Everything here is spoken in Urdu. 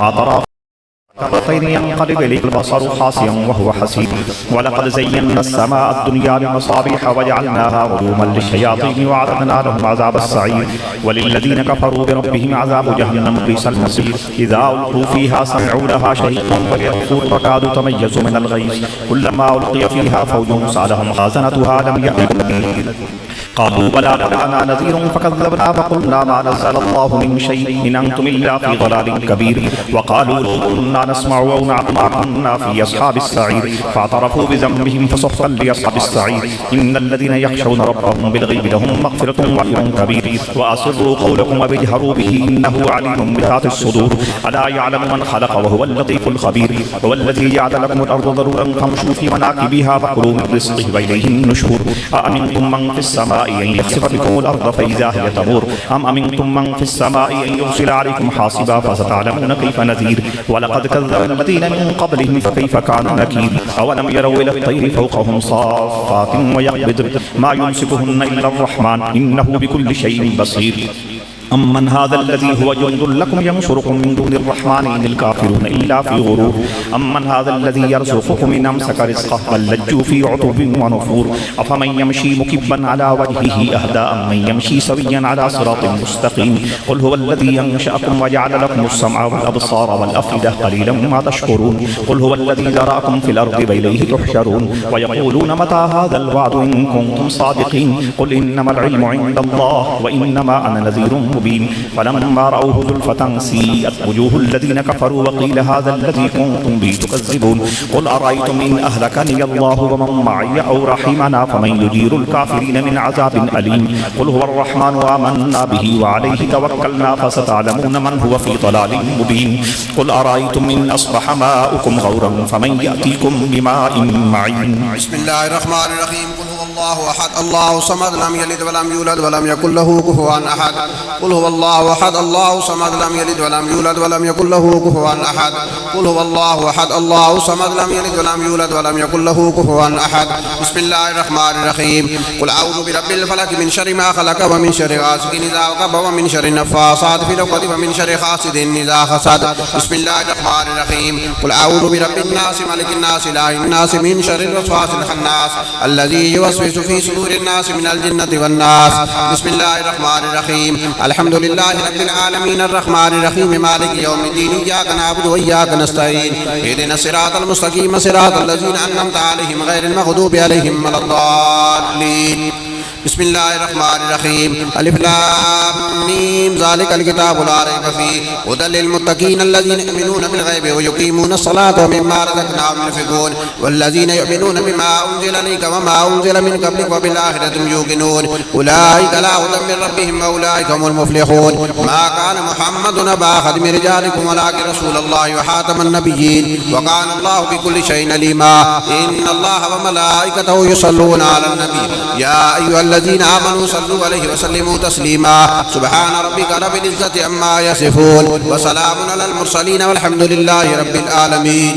ما ترى كالطير ينقلب إليك البصر خاسئا وهو حسير ولقد زينا السماء الدنيا بمصابيح وجعلناها رجوما للشياطين وأعتدنا لهم عذاب السعير وللذين كفروا بربهم عذاب جهنم بئس المصير إذا ألقوا فيها سمعوا لها شهيقا ويأفور تكاد تميز من الغيظ كلما ألقي فيها فوج سألهم خازنتها لم يأتكم قالوا بلى جاءنا نذير فكذبنا فقلنا ما نزل الله من شيء إن أنتم إلا في ضلال كبير وقالوا لو كنا نسمع أو نعقل ما كنا في أصحاب السعير فاعترفوا بذنبهم فسحقا لأصحاب السعير إن الذين يخشون ربهم بالغيب لهم مغفرة وأجر كبير وأسروا قولكم واجهروا به إنه عليم بذات الصدور ألا يعلم من خلق وهو اللطيف الخبير هو الذي جعل لكم الأرض ضرورا فامشوا في مناكبها فكلوا من رزقه وإليه النشور أأمنتم من في السماء أن يخسف بكم الأرض فإذا هي تمور أم أمنتم من في السماء أن يرسل عليكم حاصبا فستعلمون كيف نذير ولقد كذب الذين من قبلهم فكيف كان نكير أولم يروا إلى الطير فوقهم صافات ويقبض ما يمسكهن إلا الرحمن إنه بكل شيء بصير أمن هذا الذي هو جند لكم ينصركم من دون الرحمن إن الكافرون إلا في غرور أمن هذا الذي يرزقكم إن أمسك رزقه بل لجوا في عتب ونفور أفمن يمشي مكبا على وجهه أهدى أم من يمشي سويا على صراط مستقيم قل هو الذي ينشأكم وجعل لكم السمع والأبصار والأفئدة قليلا ما تشكرون قل هو الذي ذرأكم في الأرض وإليه تحشرون ويقولون متى هذا الوعد إن كنتم صادقين قل إنما العلم عند الله وإنما أنا نذير مبين فلما رأوه زلفة سيئت وجوه الذين كفروا وقيل هذا الذي كنتم به تكذبون قل أرأيتم إن أهلكني الله ومن معي أو رحمنا فمن يجير الكافرين من عذاب أليم قل هو الرحمن آمنا به وعليه توكلنا فستعلمون من هو في ضلال مبين قل أرأيتم إن أصبح ماؤكم غورا فمن يأتيكم بماء معين بسم الله الرحمن الرحيم قل هو الله أحد الله الصمد لم يلد ولم يولد ولم يكن له كفوا أحد قل هو الله أحد الله الصمد لم يلد ولم يولد ولم يكن له كفوا أحد قل هو الله أحد الله الصمد لم يلد ولم يولد ولم يكن له كفوا أحد بسم الله الرحمن الرحيم قل أعوذ برب الفلق من شر ما خلق ومن شر غاسق إذا وقب ومن شر النفاثات في العقد ومن شر حاسد إذا حسد بسم الله الرحمن الرحيم قل أعوذ برب الناس ملك الناس إله الناس من شر الوسواس الخناس الذي يوسوس في صدور الناس من الجنة والناس بسم الله الرحمن الرحيم الحمد لله رب العالمين الرحمن الرحيم مالك يوم الدين إياك نعبد وإياك نستعين اهدنا الصراط المستقيم صراط الذين أنعمت عليهم غير المغضوب عليهم ولا الضالين بسم الله الرحمن الرحيم ألف لام ميم ذلك الكتاب لا ريب فيه هدى للمتقين الذين يؤمنون بالغيب ويقيمون الصلاة ومما رزقناهم ينفقون والذين يؤمنون بما أنزل إليك وما أنزل من قبلك وبالآخرة هم يوقنون أولئك لا هدى من ربهم وأولئك هم المفلحون ما كان محمد أبا أحد من رجالكم ولكن رسول الله وخاتم النبيين وكان الله بكل شيء عليما إن الله وملائكته يصلون على النبي يا أيها الذين آمنوا صلوا عليه وسلموا تسليما سبحان ربك رب العزة عما يصفون وسلام على المرسلين والحمد لله رب العالمين.